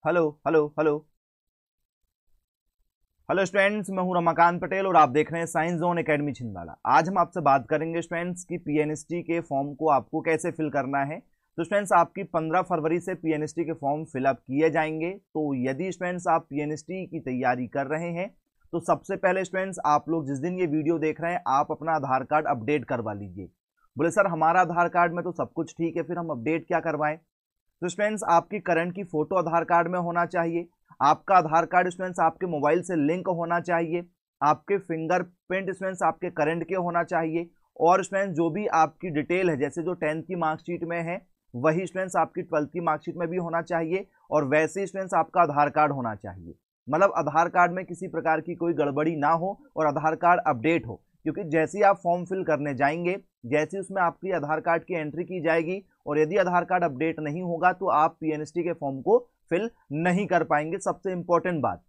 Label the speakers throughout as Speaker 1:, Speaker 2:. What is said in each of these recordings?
Speaker 1: Hello hello hello hello students, मैं हूं रमाकांत पटेल और आप देख रहे हैं साइंस जोन एकेडमी छिंदवाड़ा। आज हम आपसे बात करेंगे स्टूडेंट्स की पीएनएसटी के फॉर्म को आपको कैसे फिल करना है। तो स्टूडेंट्स, आपकी 15 फरवरी से पीएनएसटी के फॉर्म फिलअप किए जाएंगे। तो यदि स्टूडेंट्स आप पीएनएसटी की तैयारी कर रहे हैं तो सबसे पहले स्टूडेंट्स आप लोग जिस दिन ये वीडियो देख रहे हैं आप अपना आधार कार्ड अपडेट करवा लीजिए। बोले सर हमारा आधार कार्ड में तो सब कुछ ठीक है, फिर हम अपडेट क्या करवाएं। तो स्टूडेंट्स, आपकी करंट की फोटो आधार कार्ड में होना चाहिए। आपका आधार कार्ड स्टूडेंट्स आपके मोबाइल से लिंक होना चाहिए। आपके फिंगरप्रिंट स्टूडेंट्स आपके करंट के होना चाहिए। और स्टूडेंट्स जो भी आपकी डिटेल है, जैसे जो 10th की मार्कशीट में है वही स्टूडेंट्स आपकी 12th की मार्कशीट में भी होना चाहिए। और वैसे ही स्टूडेंट्स आपका आधार कार्ड होना चाहिए। मतलब आधार कार्ड में किसी प्रकार की कोई गड़बड़ी ना हो और आधार कार्ड अपडेट हो, क्योंकि जैसे ही आप फॉर्म फिल करने जाएंगे, जैसे उसमें आपकी आधार कार्ड की एंट्री की जाएगी और यदि आधार कार्ड अपडेट नहीं होगा तो आप पीएनएसटी के फॉर्म को फिल नहीं कर पाएंगे। सबसे इंपॉर्टेंट बात।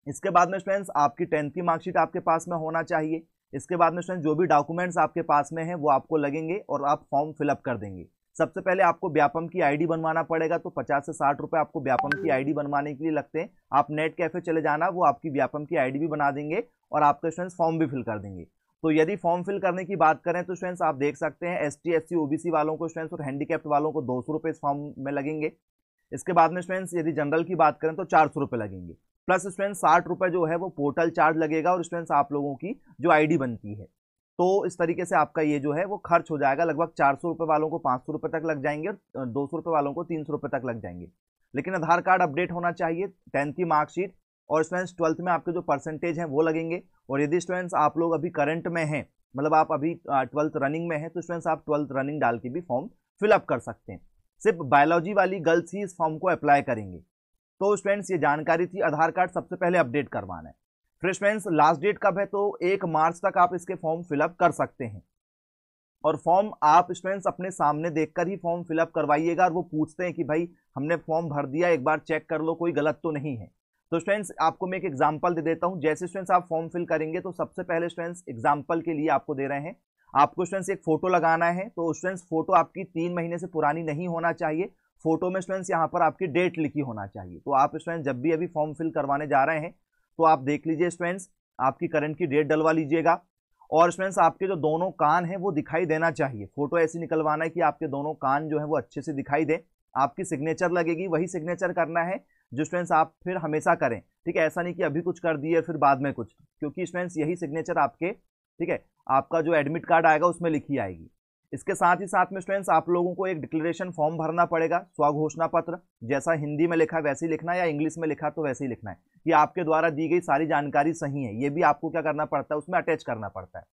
Speaker 1: इसके बाद में स्टूडेंट्स आपकी 10th की मार्कशीट आपके पास में होना चाहिए। इसके बाद में स्टूडेंट्स जो भी डॉक्यूमेंट्स आपके पास में है वो आपको लगेंगे और आप फॉर्म फिलअप कर देंगे। सबसे पहले आपको व्यापम की आईडी बनवाना पड़ेगा, तो 50 से 60 रुपए आपको व्यापम की आईडी बनवाने के लिए लगते हैं। आप नेट कैफे चले जाना, वो आपकी व्यापम की आईडी भी बना देंगे और आपका स्टूडेंट्स फॉर्म भी फिल कर देंगे। तो यदि फॉर्म फिल करने की बात करें तो स्टूडेंट्स आप देख सकते हैं एसटी एससी ओबीसी वालों को स्टूडेंट्स और हैंडीकैप्ड वालों को 200 रुपए इस फॉर्म में लगेंगे। इसके बाद में स्टूडेंट्स यदि जनरल की बात करें तो 400 रुपए लगेंगे। प्लस स्टूडेंट्स 60 रुपए जो है वो पोर्टल चार्ज लगेगा और स्टूडेंट्स आप लोगों की जो आईडी बनती है। तो इस तरीके से आपका ये जो है वो खर्च हो जाएगा। लगभग 400 रुपए वालों को 500 रुपए तक लग जाएंगे और 200 रुपए वालों को 300 रुपए तक लग जाएंगे। लेकिन आधार कार्ड अपडेट होना चाहिए, 10th की मार्कशीट और स्टूडेंट्स 12th में आपके जो परसेंटेज है वो लगेंगे। और यदि स्टूडेंट्स आप लोग अभी करंट में हैं, मतलब आप अभी 12th रनिंग में है, तो स्टूडेंट्स आप 12th रनिंग डाल के भी फॉर्म फिलअप कर सकते हैं। सिर्फ बायोलॉजी वाली गर्ल्स ही इस फॉर्म को अप्लाई करेंगे। तो स्टूडेंट्स ये जानकारी थी, आधार कार्ड सबसे पहले अपडेट करवाना है। फिर स्टूडेंट्स लास्ट डेट कब है, तो 1 मार्च तक आप इसके फॉर्म फिलअप कर सकते हैं। और फॉर्म आप स्टूडेंट्स अपने सामने देखकर ही फॉर्म फिलअप करवाइएगा। और वो पूछते हैं कि भाई हमने फॉर्म भर दिया, एक बार चेक कर लो कोई गलत तो नहीं है। तो स्टूडेंट्स आपको मैं एक एग्जांपल दे देता हूं। जैसे स्टूडेंट्स आप फॉर्म फिल करेंगे तो सबसे पहले स्टूडेंट्स एग्जांपल के लिए आपको दे रहे हैं, आपको स्टूडेंट्स एक फोटो लगाना है। तो स्टूडेंट्स फोटो आपकी 3 महीने से पुरानी नहीं होना चाहिए। फोटो में स्टूडेंट्स यहाँ पर आपकी डेट लिखी होना चाहिए। तो आप स्टूडेंट्स जब भी अभी फॉर्म फिल करवाने जा रहे हैं तो आप देख लीजिए स्टूडेंट्स, आपकी करंट की डेट डलवा लीजिएगा। और स्टूडेंट्स आपके जो दोनों कान हैं वो दिखाई देना चाहिए। फोटो ऐसी निकलवाना है कि आपके दोनों कान जो है वो अच्छे से दिखाई दे। आपकी सिग्नेचर लगेगी, वही सिग्नेचर करना है जो स्टूडेंट्स आप फिर हमेशा करें। ठीक है, ऐसा नहीं कि अभी कुछ कर दिए फिर बाद में कुछ, क्योंकि स्टूडेंट्स यही सिग्नेचर आपके, ठीक है, आपका जो एडमिट कार्ड आएगा उसमें लिखी आएगी। इसके साथ ही साथ में स्टूडेंट्स आप लोगों को एक डिक्लेरेशन फॉर्म भरना पड़ेगा, स्वघोषणा पत्र। जैसा हिंदी में लिखा है वैसे ही लिखना है, या इंग्लिश में लिखा तो वैसे ही लिखना है कि आपके द्वारा दी गई सारी जानकारी सही है। ये भी आपको क्या करना पड़ता है, उसमें अटैच करना पड़ता है।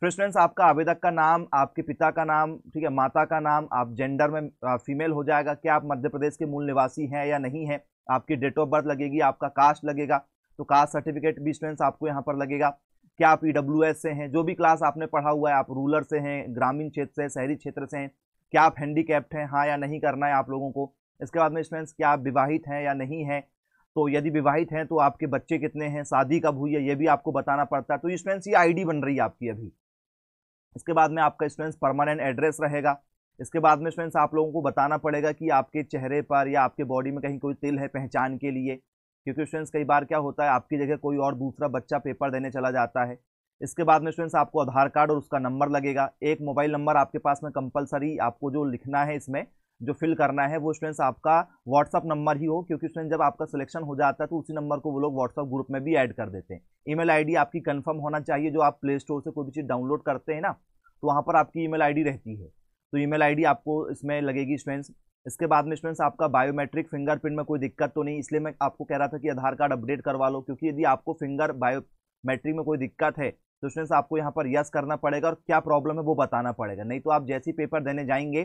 Speaker 1: फिर स्टूडेंट्स आपका आवेदक का नाम, आपके पिता का नाम, ठीक है, माता का नाम, आप जेंडर में फीमेल हो जाएगा, क्या आप मध्य प्रदेश के मूल निवासी हैं या नहीं है, आपकी डेट ऑफ बर्थ लगेगी, आपका कास्ट लगेगा, तो कास्ट सर्टिफिकेट भी स्टूडेंट्स आपको यहाँ पर लगेगा। क्या आप ईडब्ल्यूएस से हैं, जो भी क्लास आपने पढ़ा हुआ है, आप रूरल से हैं, ग्रामीण क्षेत्र से, शहरी क्षेत्र से हैं, क्या आप हैंडीकैप्ड हैं, हाँ या नहीं करना है आप लोगों को। इसके बाद में स्टूडेंट्स क्या आप विवाहित हैं या नहीं है, तो यदि विवाहित हैं तो आपके बच्चे कितने हैं, शादी कब हुई है, ये भी आपको बताना पड़ता है। तो स्टूडेंट्स ये आईडी बन रही है आपकी अभी। इसके बाद में आपका स्टूडेंट्स परमानेंट एड्रेस रहेगा। इसके बाद में स्टूडेंट्स आप लोगों को बताना पड़ेगा कि आपके चेहरे पर या आपके बॉडी में कहीं कोई तिल है पहचान के लिए, क्योंकि स्टूडेंट्स कई बार क्या होता है आपकी जगह कोई और दूसरा बच्चा पेपर देने चला जाता है। इसके बाद में स्टूडेंट्स आपको आधार कार्ड और उसका नंबर लगेगा। एक मोबाइल नंबर आपके पास में कंपलसरी आपको जो लिखना है, इसमें जो फिल करना है वो स्टूडेंट्स आपका व्हाट्सअप नंबर ही हो, क्योंकि स्टूडेंट जब आपका सिलेक्शन हो जाता है तो उसी नंबर को वो लोग व्हाट्सअप ग्रुप में भी ऐड कर देते हैं। ईमेल आईडी आपकी कंफर्म होना चाहिए। जो आप प्ले स्टोर से कोई भी चीज़ डाउनलोड करते हैं ना, तो वहाँ पर आपकी ईमेल आईडी रहती है, तो ईमेल आईडी आपको इसमें लगेगी स्टूडेंट्स। इसके बाद में स्टूडेंट्स आपका बायोमेट्रिक फिंगरप्रिंट में कोई दिक्कत तो नहीं, इसलिए मैं आपको कह रहा था कि आधार कार्ड अपडेट करवा लो, क्योंकि यदि आपको फिंगर बायोमेट्रिक में कोई दिक्कत है तो स्टूडेंट्स आपको यहाँ पर यस करना पड़ेगा और क्या प्रॉब्लम है वो बताना पड़ेगा। नहीं तो आप जैसे ही पेपर देने जाएंगे,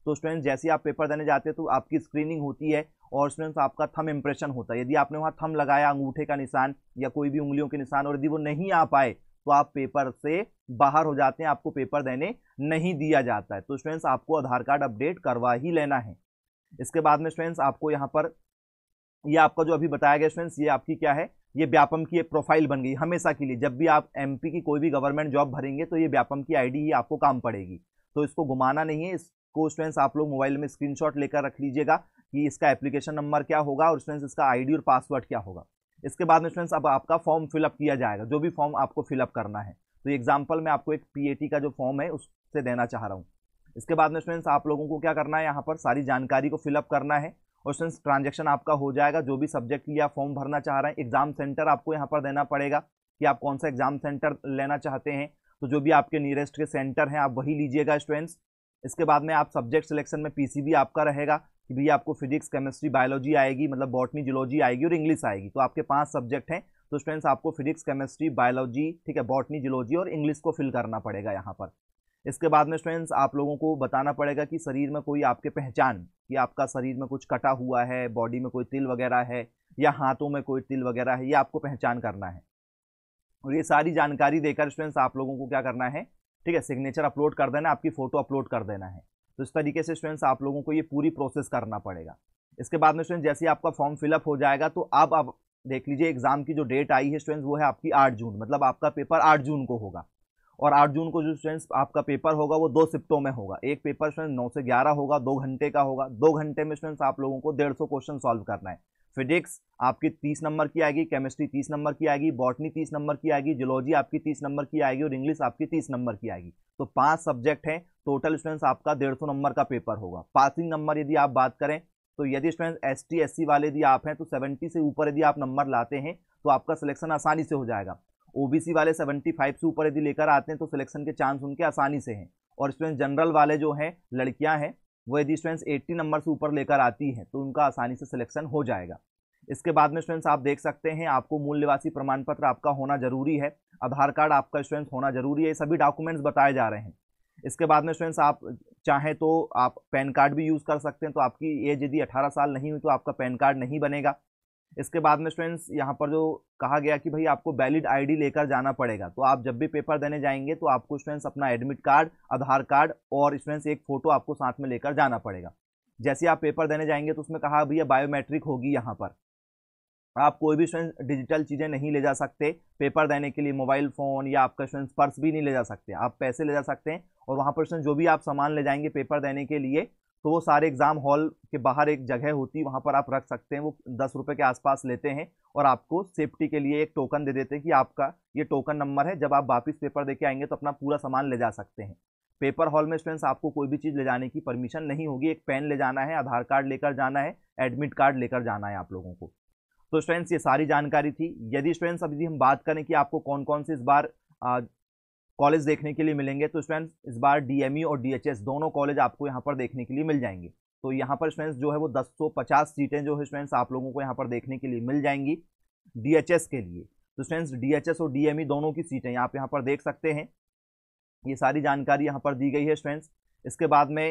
Speaker 1: तो स्टूडेंट्स जैसे ही आप पेपर देने जाते हैं तो आपकी स्क्रीनिंग होती है और स्टूडेंट्स आपका थंब इंप्रेशन होता है। यदि आपने वहाँ थंब लगाया, अंगूठे का निशान या कोई भी उंगलियों के निशान, और यदि वो नहीं आ पाए तो आप पेपर से बाहर हो जाते हैं, आपको पेपर देने नहीं दिया जाता है। तो स्टूडेंट्स आपको आधार कार्ड अपडेट करवा ही लेना है। इसके बाद में स्टूडेंट्स आपको यहाँ पर ये आपका जो अभी बताया गया स्टूडेंट्स, ये आपकी क्या है, ये व्यापम की एक प्रोफाइल बन गई हमेशा के लिए। जब भी आप एमपी की कोई भी गवर्नमेंट जॉब भरेंगे तो ये व्यापम की आईडी ही आपको काम पड़ेगी, तो इसको घुमाना नहीं है। इसको स्टूडेंट्स आप लोग मोबाइल में स्क्रीनशॉट लेकर रख लीजिएगा कि इसका एप्लीकेशन नंबर क्या होगा और स्टूडेंट्स इसका आईडी और पासवर्ड क्या होगा। इसके बाद में स्टूडेंट्स अब आपका फॉर्म फिलअप किया जाएगा, जो भी फॉर्म आपको फिलअप करना है। तो एग्जाम्पल मैं आपको एक पीएटी का जो फॉर्म है उससे देना चाह रहा हूँ। इसके बाद में स्टूडेंट्स आप लोगों को क्या करना है, यहाँ पर सारी जानकारी को फिलअप करना है और स्टूडेंट्स ट्रांजेक्शन आपका हो जाएगा। जो भी सब्जेक्ट के लिए आप फॉर्म भरना चाह रहे हैं, एग्जाम सेंटर आपको यहाँ पर देना पड़ेगा कि आप कौन सा एग्जाम सेंटर लेना चाहते हैं। तो जो भी आपके नियरेस्ट के सेंटर हैं आप वही लीजिएगा स्टूडेंट्स। इसके बाद में आप सब्जेक्ट सिलेक्शन में पीसीबी आपका रहेगा कि भैया आपको फिजिक्स, केमिस्ट्री, बायोलॉजी आएगी, मतलब बॉटनी, जूलॉजी आएगी और इंग्लिश आएगी। तो आपके 5 सब्जेक्ट हैं, तो स्टूडेंट्स आपको फिजिक्स, केमिस्ट्री, बायोलॉजी, ठीक है, बॉटनी, जूलॉजी और इंग्लिश को फिल करना पड़ेगा यहाँ पर। इसके बाद में स्टूडेंट्स आप लोगों को बताना पड़ेगा कि शरीर में कोई आपके पहचान, कि आपका शरीर में कुछ कटा हुआ है, बॉडी में कोई तिल वगैरह है या हाथों में कोई तिल वगैरह है, ये आपको पहचान करना है। और ये सारी जानकारी देकर स्टूडेंट्स आप लोगों को क्या करना है, ठीक है, सिग्नेचर अपलोड कर देना, आपकी फोटो अपलोड कर देना है। तो इस तरीके से स्टूडेंट्स आप लोगों को ये पूरी प्रोसेस करना पड़ेगा। इसके बाद में स्टूडेंट जैसे ही आपका फॉर्म फिलअप हो जाएगा तो अब आप देख लीजिए एग्जाम की जो डेट आई है स्टूडेंट्स वो है आपकी 8 जून, मतलब आपका पेपर 8 जून को होगा। और 8 जून को जो स्टूडेंट्स आपका पेपर होगा वो 2 शिफ्टों में होगा। एक पेपर स्टूडेंट 9 से 11 होगा, 2 घंटे का होगा। 2 घंटे में स्टूडेंट्स आप लोगों को 150 क्वेश्चन सॉल्व करना है। फिजिक्स आपकी 30 नंबर की आएगी, केमिस्ट्री 30 नंबर की आएगी, बॉटनी 30 नंबर की आएगी, जूलॉजी आपकी 30 नंबर की आएगी और इंग्लिश आपकी 30 नंबर की आएगी। तो 5 सब्जेक्ट हैं, टोटल स्टूडेंट्स आपका 150 नंबर का पेपर होगा। पासिंग नंबर यदि आप बात करें तो यदि स्टूडेंट्स एसटी एससी वाले यदि आप हैं तो 70 से ऊपर यदि आप नंबर लाते हैं तो आपका सिलेक्शन आसानी से हो जाएगा। ओबीसी वाले 75 से ऊपर यदि लेकर आते हैं तो सिलेक्शन के चांस उनके आसानी से हैं। और स्टूडेंट जनरल वाले जो हैं, लड़कियां हैं, वो यदि स्टूडेंट्स 80 नंबर से ऊपर लेकर आती हैं तो उनका आसानी से सिलेक्शन हो जाएगा। इसके बाद में स्टूडेंट्स आप देख सकते हैं आपको मूल निवासी प्रमाण पत्र आपका होना जरूरी है, आधार कार्ड आपका स्टूडेंट्स होना जरूरी है, ये सभी डॉक्यूमेंट्स बताए जा रहे हैं। इसके बाद में स्टूडेंट्स आप चाहें तो आप पैन कार्ड भी यूज़ कर सकते हैं, तो आपकी एज यदि 18 साल नहीं हुई तो आपका पैन कार्ड नहीं बनेगा। इसके बाद में स्टूडेंट्स यहाँ पर जो कहा गया कि भाई आपको वैलिड आईडी लेकर जाना पड़ेगा, तो आप जब भी पेपर देने जाएंगे तो आपको स्टूडेंट्स अपना एडमिट कार्ड, आधार कार्ड और स्टूडेंट्स एक फोटो आपको साथ में लेकर जाना पड़ेगा। जैसे आप पेपर देने जाएंगे तो उसमें कहा भैया बायोमेट्रिक होगी, यहाँ पर आप कोई भी स्टूडेंट डिजिटल चीज़ें नहीं ले जा सकते पेपर देने के लिए, मोबाइल फ़ोन या आपका स्टूडेंट्स पर्स भी नहीं ले जा सकते, आप पैसे ले जा सकते हैं। और वहाँ पर स्टूडेंट जो भी आप सामान ले जाएंगे पेपर देने के लिए तो वो सारे एग्जाम हॉल के बाहर एक जगह होती है, वहाँ पर आप रख सकते हैं। वो 10 रुपये के आसपास लेते हैं और आपको सेफ्टी के लिए एक टोकन दे देते हैं कि आपका ये टोकन नंबर है, जब आप वापस पेपर दे के आएंगे तो अपना पूरा सामान ले जा सकते हैं। पेपर हॉल में स्टूडेंट्स आपको कोई भी चीज़ ले जाने की परमिशन नहीं होगी। एक पेन ले जाना है, आधार कार्ड लेकर जाना है, एडमिट कार्ड लेकर जाना है आप लोगों को। तो स्टूडेंट्स ये सारी जानकारी थी। यदि स्टूडेंट्स अभी हम बात करें कि आपको कौन कौन से इस बार कॉलेज देखने के लिए मिलेंगे, तो स्टूडेंट्स इस बार डीएमई और डीएचएस दोनों कॉलेज आपको यहाँ पर देखने के लिए मिल जाएंगे। तो यहाँ पर स्टूडेंट्स जो है वो 1050 सीटें जो है स्टूडेंट्स आप लोगों को यहाँ पर देखने के लिए मिल जाएंगी डीएचएस के लिए। तो स्टूडेंट्स डीएचएस और डीएमई दोनों की सीटें आप यहाँ पर देख सकते हैं। ये सारी जानकारी यहाँ पर दी गई है स्टूडेंट्स। इसके बाद में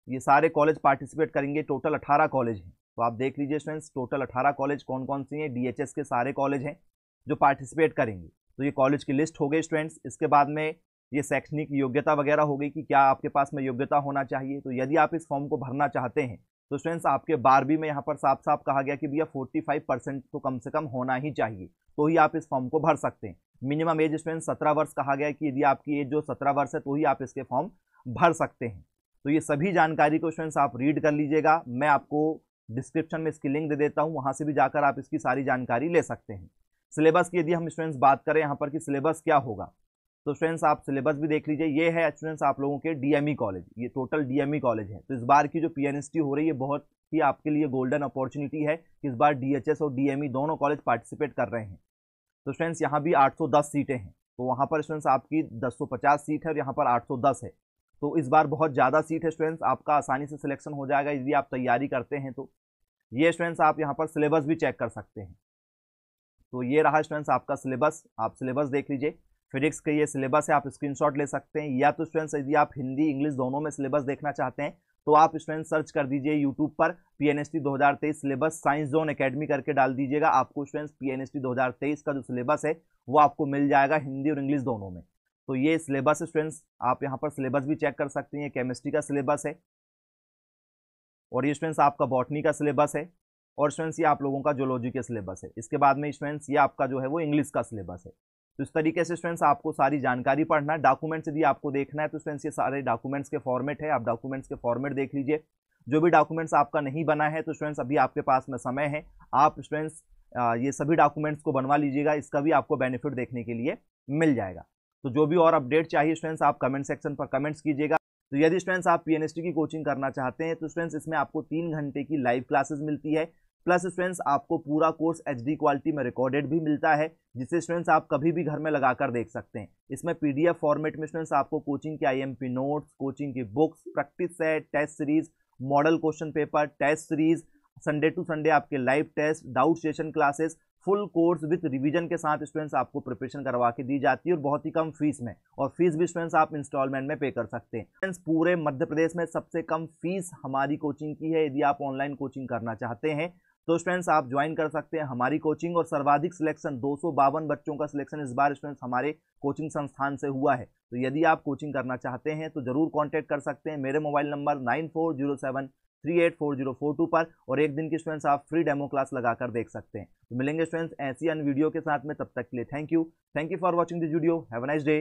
Speaker 1: ये सारे कॉलेज पार्टिसिपेट करेंगे, टोटल 18 कॉलेज हैं। तो आप देख लीजिए स्टूडेंट्स टोटल 18 कॉलेज कौन कौन सी हैं, डीएचएस के सारे कॉलेज हैं जो पार्टिसिपेट करेंगे। तो ये कॉलेज की लिस्ट हो गई स्टूडेंट्स। इसके बाद में ये शैक्षणिक योग्यता वगैरह हो गई कि क्या आपके पास में योग्यता होना चाहिए। तो यदि आप इस फॉर्म को भरना चाहते हैं तो स्टूडेंट्स आपके 12वीं में यहाँ पर साफ साफ कहा गया कि भैया 45% तो कम से कम होना ही चाहिए, तो ही आप इस फॉर्म को भर सकते हैं। मिनिमम एज स्टूडेंट्स 17 वर्ष कहा गया कि यदि आपकी एज जो 17 वर्ष है तो ही आप इसके फॉर्म भर सकते हैं। तो ये सभी जानकारी को स्टूडेंट्स आप रीड कर लीजिएगा। मैं आपको डिस्क्रिप्शन में इसकी लिंक दे देता हूँ, वहाँ से भी जाकर आप इसकी सारी जानकारी ले सकते हैं। सिलेबस की यदि हम स्टूडेंट्स बात करें यहाँ पर कि सिलेबस क्या होगा, तो स्टूडेंट्स आप सिलेबस भी देख लीजिए। ये है स्टूडेंट्स आप लोगों के डीएमई कॉलेज, ये टोटल डीएमई कॉलेज है। तो इस बार की जो पीएनएसटी हो रही है बहुत ही आपके लिए गोल्डन अपॉर्चुनिटी है कि इस बार डीएचएस और डीएमई दोनों कॉलेज पार्टिसिपेट कर रहे हैं। तो स्टूडेंट्स यहाँ भी 810 सीटें हैं, तो वहाँ पर स्टूडेंट्स आपकी 1050 सीट है और यहाँ पर 810 है। तो इस बार बहुत ज़्यादा सीट है स्टूडेंट्स, आपका आसानी से सिलेक्शन हो जाएगा यदि आप तैयारी करते हैं। तो ये स्टूडेंट्स आप यहाँ पर सिलेबस भी चेक कर सकते हैं। तो ये रहा स्टूडेंट्स आपका सिलेबस, आप सिलेबस देख लीजिए। फिजिक्स का ये सिलेबस है, आप स्क्रीनशॉट ले सकते हैं। या तो स्टूडेंट्स यदि आप हिंदी इंग्लिश दोनों में सिलेबस देखना चाहते हैं तो आप स्टूडेंट सर्च कर दीजिए यूट्यूब पर PNST 2023 syllabus science zone academy करके डाल दीजिएगा। आपको स्टूडेंट्स पीएनएसटी 2023 का जो सिलेबस है वो आपको मिल जाएगा हिंदी और इंग्लिश दोनों में। तो ये सिलेबस स्टूडेंट्स आप यहाँ पर सिलेबस भी चेक कर सकते हैं। केमिस्ट्री का सिलेबस है और ये स्टूडेंट्स आपका बॉटनी का सिलेबस है और स्टूडेंट्स ये आप लोगों का जूलॉजी का सिलेबस है। इसके बाद में स्टूडेंट्स ये आपका जो है वो इंग्लिश का सिलेबस है। तो इस तरीके से स्टूडेंट्स आपको सारी जानकारी पढ़ना है। डॉक्यूमेंट्स यदि आपको देखना है तो स्टूडेंट्स ये सारे डॉक्यूमेंट्स के फॉर्मेट है, आप डॉक्यूमेंट्स के फॉर्मेट देख लीजिए। जो भी डॉक्यूमेंट्स आपका नहीं बना है तो स्टूडेंट्स अभी आपके पास में समय है, आप स्टूडेंट्स ये सभी डॉक्यूमेंट्स को बनवा लीजिएगा, इसका भी आपको बेनिफिट देखने के लिए मिल जाएगा। तो जो भी और अपडेट चाहिए स्टूडेंट्स आप कमेंट सेक्शन पर कमेंट्स कीजिएगा। तो यदि स्टूडेंट्स आप पीएनएसटी की कोचिंग करना चाहते हैं तो स्टूडेंट्स इसमें आपको 3 घंटे की लाइव क्लासेस मिलती है, प्लस स्टूडेंट्स आपको पूरा कोर्स एचडी क्वालिटी में रिकॉर्डेड भी मिलता है, जिससे स्टूडेंट्स आप कभी भी घर में लगाकर देख सकते हैं। इसमें पीडीएफ फॉर्मेट में स्टूडेंट्स आपको कोचिंग के आईएमपी नोट्स, कोचिंग की books, practice set, test series, model question paper, test series, Sunday to Sunday आपके live test, doubt session classes, full course with revision के साथ स्टूडेंट्स आपको प्रिपरेशन करवा के दी जाती है और बहुत ही कम फीस में, और फीस भी स्टूडेंट्स आप इंस्टॉलमेंट में पे कर सकते हैं। स्टूडेंट्स पूरे मध्य प्रदेश में सबसे कम फीस हमारी कोचिंग की है। यदि आप ऑनलाइन कोचिंग करना चाहते हैं तो स्टूडेंट्स आप ज्वाइन कर सकते हैं हमारी कोचिंग, और सर्वाधिक सिलेक्शन 252 बच्चों का सिलेक्शन इस बार स्टूडेंट्स हमारे कोचिंग संस्थान से हुआ है। तो यदि आप कोचिंग करना चाहते हैं तो जरूर कांटेक्ट कर सकते हैं मेरे मोबाइल नंबर 9407384042 पर, और एक दिन की स्टूडेंट्स आप फ्री डेमो क्लास लगाकर देख सकते हैं। तो मिलेंगे स्टूडेंट्स ऐसी अन्य वीडियो के साथ में, तब तक के लिए thank you for watching this video. Have a nice day.